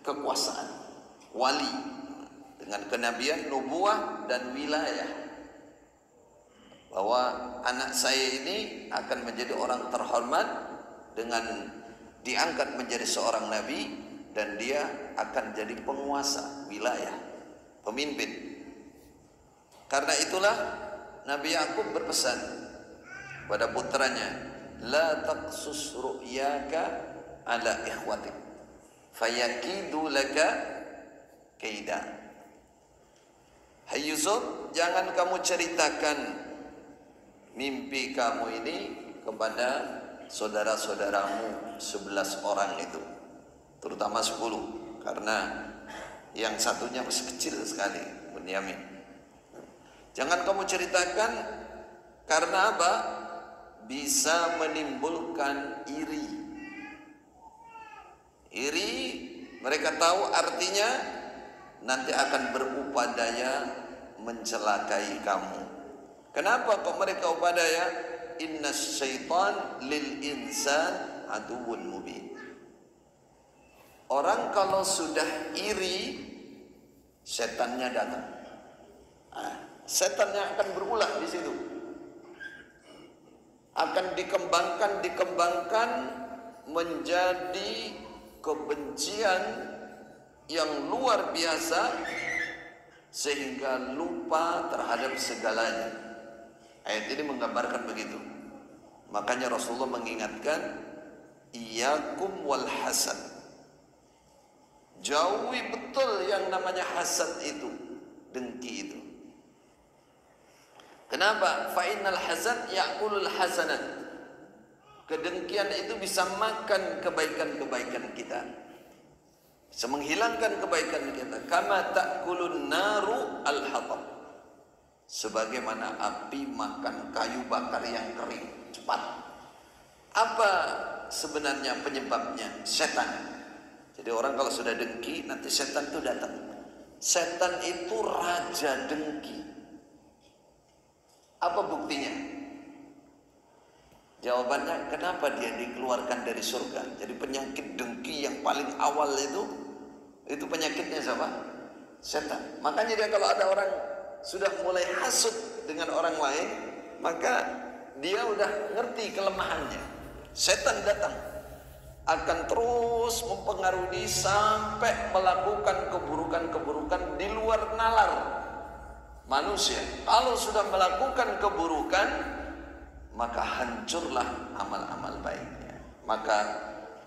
kekuasaan, wali, dengan kenabian, nubuah dan wilayah, bahwa anak saya ini akan menjadi orang terhormat dengan diangkat menjadi seorang nabi, dan dia akan jadi penguasa wilayah, pemimpin. Karena itulah Nabi Yakub berpesan pada putranya, la taqsus ru'yaka ala ikhwatik fayakidu laka kaida. Hai Yusuf, jangan kamu ceritakan mimpi kamu ini kepada saudara-saudaramu 11 orang itu, terutama 10, karena yang satunya masih kecil sekali, Bunyamin. Jangan kamu ceritakan, karena apa? Bisa menimbulkan iri. Iri, mereka tahu artinya nanti akan berupadaya mencelakai kamu. Kenapa kok mereka upadaya? Innas syaitan lil insan aduwwun mubin. Orang kalau sudah iri, setannya datang. Setannya akan berulah di situ. Akan dikembangkan menjadi kebencian yang luar biasa, sehingga lupa terhadap segalanya. Ayat ini menggambarkan begitu. Makanya Rasulullah mengingatkan, iyyakum wal hasad. Jauhi betul yang namanya hasad itu, dengki itu. Kenapa? Fa innal hasad ya'kulul hasanat. Kedengkian itu bisa makan kebaikan-kebaikan kita, bisa menghilangkan kebaikan kita. Kama ta'kulun naru al-hatab, sebagaimana api makan kayu bakar yang kering cepat. Apa sebenarnya penyebabnya? Setan. Jadi orang kalau sudah dengki, nanti setan itu datang. Setan itu raja dengki. Apa buktinya? Jawabannya, kenapa dia dikeluarkan dari surga? Jadi penyakit dengki yang paling awal itu penyakitnya siapa? Setan. Makanya dia kalau ada orang sudah mulai hasud dengan orang lain, maka dia udah ngerti kelemahannya. Setan datang, akan terus mempengaruhi sampai melakukan keburukan-keburukan di luar nalar manusia. Kalau sudah melakukan keburukan, maka hancurlah amal-amal baiknya. Maka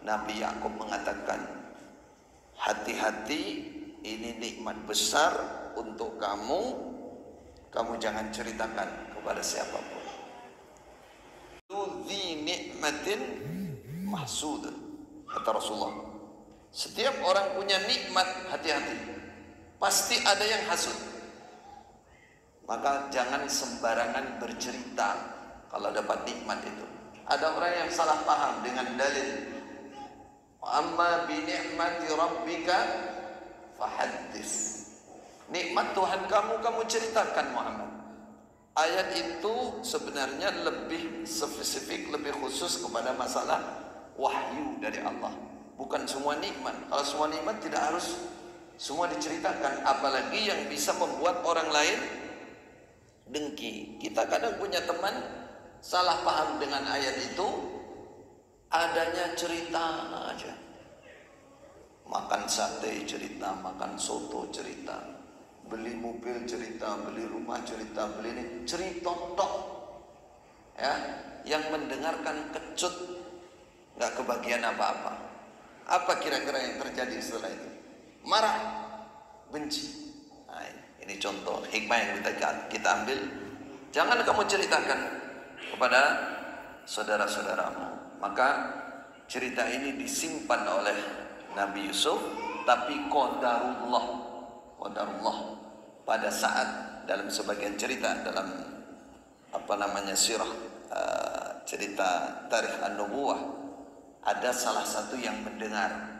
Nabi Yakub mengatakan, hati-hati, ini nikmat besar untuk kamu. Kamu jangan ceritakan kepada siapapun. Dzi nikmatin mahsud, kata Rasulullah. Setiap orang punya nikmat, hati-hati, pasti ada yang hasud. Maka jangan sembarangan bercerita kalau dapat nikmat itu. Ada orang yang salah paham dengan dalil, amma bi ni'mati rabbika fahaddits. Nikmat Tuhan kamu ceritakan, Muhammad. Ayat itu sebenarnya lebih spesifik, lebih khusus kepada masalah wahyu dari Allah. Bukan semua nikmat. Kalau semua nikmat tidak harus semua diceritakan, apalagi yang bisa membuat orang lain dengki. Kita kadang punya teman salah paham dengan ayat itu, adanya cerita aja. Makan sate cerita, makan soto cerita, beli mobil cerita, beli rumah cerita, beli ini cerita tok. Ya, yang mendengarkan kecut, nggak kebagian apa-apa. Apa kira-kira yang terjadi setelah itu? Marah, benci. Nah, ini contoh hikmah yang kita ambil. Jangan kamu ceritakan kepada saudara-saudaramu. Maka cerita ini disimpan oleh Nabi Yusuf, tapi qadarullah pada saat dalam sebagian cerita dalam sirah cerita tarikh an-nubuwah, ada salah satu yang mendengar